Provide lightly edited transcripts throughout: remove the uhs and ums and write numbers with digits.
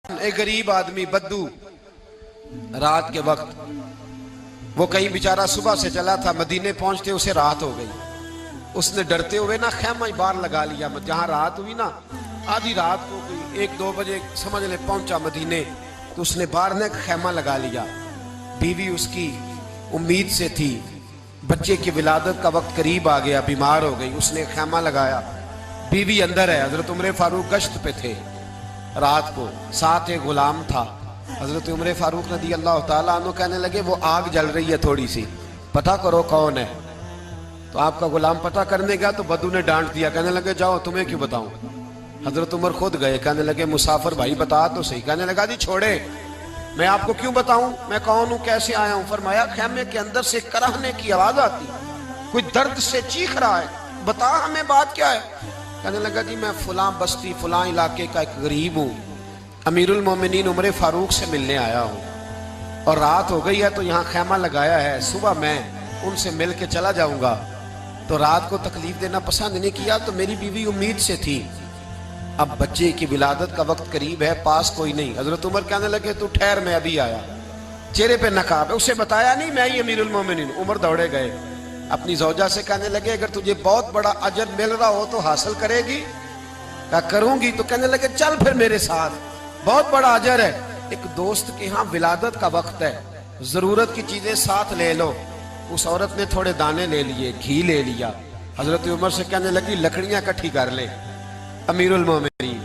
एक गरीब आदमी बद्दू रात के वक्त वो कहीं बेचारा सुबह से चला था, मदीने पहुंचते उसे रात हो गई। उसने डरते हुए ना खैमा ही बाहर लगा लिया। जहां रात हुई ना, आधी रात को कोई 1-2 बजे समझ ले पहुंचा मदीने, तो उसने बाहर ने खैमा लगा लिया। बीवी उसकी उम्मीद से थी, बच्चे की विलादत का वक्त करीब आ गया, बीमार हो गई, उसने खैमा लगाया। बीवी अंदर है, हजरत उमर फारूक गश्त पे थे रात को, साथ एक गुलाम था। हजरत उमर फारूक रज़ी अल्लाह ताला अन्हु कहने लगे वो आग जल रही है थोड़ी सी, पता करो कौन है। तो आपका गुलाम पता करने गया तो बद्दू ने डांट दिया, कहने लगे जाओ तुम्हें क्यों बताऊं। हजरत उमर खुद गए, कहने लगे मुसाफिर भाई बता तो सही। कहने लगा जी छोड़े, मैं आपको क्यों बताऊं, मैं कौन हूं, कैसे आया हूं। फरमाया खैमे के अंदर से कराहने की आवाज आती, कोई दर्द से चीख रहा है, बता हमें बात क्या है। कहने लगा जी मैं फुला बस्ती फुला इलाके का एक गरीब हूँ, अमीरुल मोमिनीन उमर फारूक से मिलने आया हूँ और रात हो गई है तो यहाँ खैमा लगाया है, सुबह मैं उनसे मिल के चला जाऊंगा। तो रात को तकलीफ देना पसंद नहीं किया, तो मेरी बीवी उम्मीद से थी, अब बच्चे की विलादत का वक्त करीब है, पास कोई नहीं। हजरत उमर कहने लगे तू ठहर, मैं अभी आया। चेहरे पे नकाब है, उसे बताया नहीं मैं ही अमीरुल मोमिनीन। उमर दौड़े गए, अपनी जौजा से कहने लगे अगर तुझे बहुत बड़ा अजर मिल रहा हो तो हासिल करेगी। क्या करूंगी। तो कहने लगे चल फिर मेरे साथ, बहुत बड़ा अजर है। एक दोस्त के यहाँ विलादत का वक्त है, जरूरत की चीजें साथ ले लो। उस औरत ने थोड़े दाने ले लिए, घी ले लिया। हजरत उमर से कहने लगी लकड़ियां इकट्ठी कर ले। अमीरुल मोमिनीन,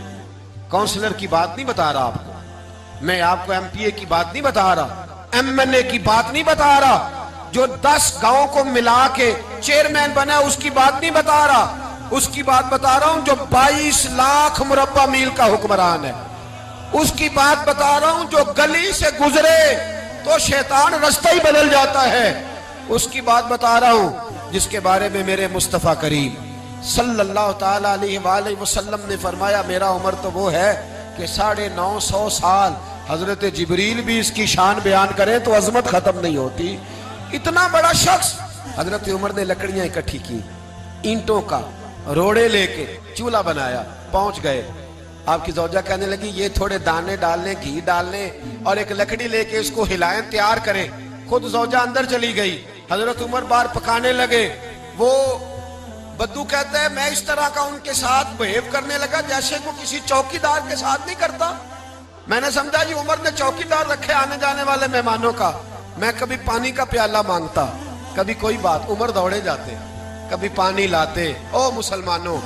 काउंसलर की बात नहीं बता रहा आपको, मैं आपको एमपीए की बात नहीं बता रहा, एमएनए की बात नहीं बता रहा, जो 10 गांव को मिला के चेयरमैन बना उसकी बात नहीं बता रहा, उसकी बात बता रहा हूं जो 22 लाख मुरब्बा मील का हुक्मरान है। उसकी बात बता रहा हूं जो गली से गुजरे तो शैतान रास्ता ही बदल जाता है। उसकी बात बता रहा हूं जिसके बारे में मेरे मुस्तफा करीम सल्लल्लाहु ताला अलैहि वसल्लम ने फरमाया मेरा उम्र तो वो है कि 950 साल हजरत जिब्रील भी इसकी शान बयान करें तो अजमत खत्म नहीं होती। इतना बड़ा शख्स। हजरत उमर ने लकड़ियां इकट्ठी की, ईंटों का रोड़े लेके चूल्हा बनाया, पहुंच गए। आपकी जौजा कहने लगी ये थोड़े दाने डालने, घी डालने और एक लकड़ी लेके इसको हिलाएं, तैयार करें। खुद जौजा अंदर चली गई, हजरत उमर बाहर पकाने लगे। वो बद्दू कहते हैं मैं इस तरह का उनके साथ बिहेव करने लगा जैसे वो किसी चौकीदार के साथ नहीं करता। मैंने समझा जी उमर ने चौकीदार रखे आने जाने वाले मेहमानों का। मैं कभी पानी का प्याला मांगता, कभी कोई बात, उमर दौड़े जाते, कभी पानी लाते। ओ मुसलमानों,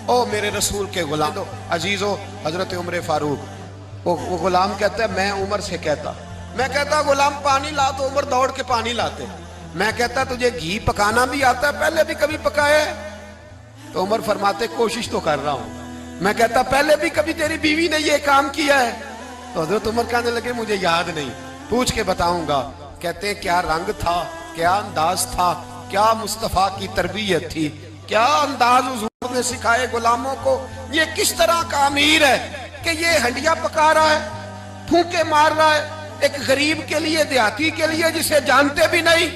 ओ मेरे रसूल के गुलाम अजीजो, हजरत उमर फारूक। वो गुलाम कहता है मैं उमर से कहता, मैं कहता गुलाम पानी ला, तो उमर दौड़ के पानी लाते। मैं कहता तुझे घी पकाना भी आता है, पहले भी कभी पकाया है? तो उमर फरमाते कोशिश तो कर रहा हूं। मैं कहता पहले भी कभी तेरी बीवी ने ये काम किया है? तो हजरत उमर कहने लगे मुझे याद नहीं, पूछ के बताऊंगा। कहते हैं क्या रंग था, क्या अंदाज था, क्या मुस्तफा की तरबियत थी, क्या अंदाज हुजूर ने सिखाए गुलामों को। ये किस तरह का अमीर है कि ये हंडिया पका रहा है, फूंके मार रहा है एक गरीब के लिए, देहाती के लिए जिसे जानते भी नहीं।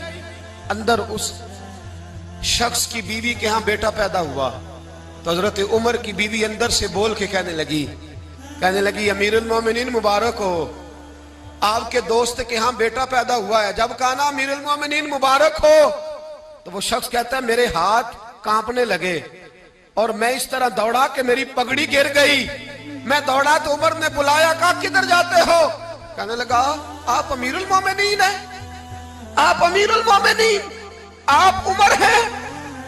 अंदर उस शख्स की बीवी के यहाँ बेटा पैदा हुआ तो हजरत उमर की बीवी अंदर से बोल के कहने लगी अमीरुल मोमिनीन मुबारक हो, आपके दोस्त के यहाँ बेटा पैदा हुआ है। जब कहा ना अमीरुल मोमिनीन मुबारक हो, तो वो शख्स कहता है मेरे हाथ कांपने लगे और मैं इस तरह दौड़ा कि मेरी पगड़ी गिर गई। मैं दौड़ा तो उमर ने बुलाया, कहा किधर जाते हो? कहने लगा आप अमीरुल मोमिनीन हैं, आप अमीरुल मोमिनीन, आप उमर हैं।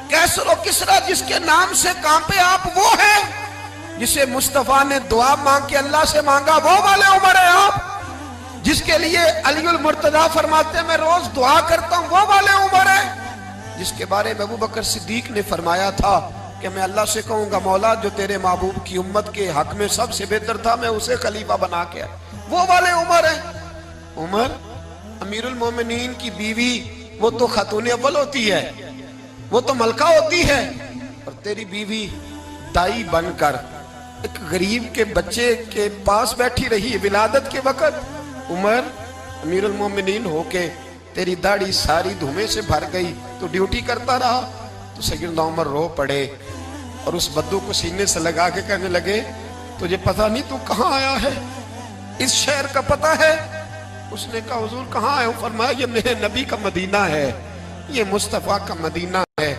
कैसर और किसरा जिसके नाम से कांपे आप वो हैं, जिसे मुस्तफा ने दुआ मांग के अल्लाह से मांगा वो वाले उमर है आप, जिसके लिए अलीउल मुर्तजा फरमाते मैं रोज दुआ करता हूं वो वाले उमर है, जिसके बारे में अबू बकर सिद्दीक ने फरमाया था कि मैं अल्लाह से कहूंगा मौला जो तेरे महबूब की उम्मत के हक में सबसे बेहतर था मैं उसे खलीफा बना के, वो वाले उमर है। उमर अमीरुल मोमिनीन की बीवी वो तो खातून अव्वल होती है, वो तो मलका होती है, और तेरी बीवी दाई बनकर एक गरीब के बच्चे के पास बैठी रही है विलादत के वक्त। उमर अमीरुल मोमिनीन होके तेरी दाढ़ी सारी धुएं से भर गई तो ड्यूटी करता रहा। तो सैयदना उमर रो पड़े और उस बद्दू को सीने से लगा के कहने लगे तुझे पता नहीं तू कहाँ आया है, इस शहर का पता है? उसने कहा हुजूर कहाँ है? फरमाया ये मेरे नबी का मदीना है, ये मुस्तफ़ा का मदीना है।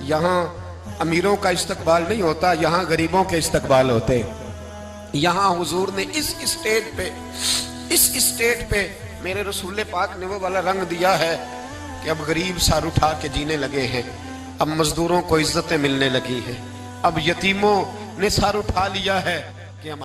यहाँ अमीरों का इस्तकबाल नहीं होता, यहाँ गरीबों के इस्तकबाल होते। यहाँ हुजूर ने इस स्टेट पे मेरे रसूल पाक ने वो वाला रंग दिया है कि अब गरीब सर उठा के जीने लगे हैं, अब मजदूरों को इज्जतें मिलने लगी हैं, अब यतीमों ने सर उठा लिया है,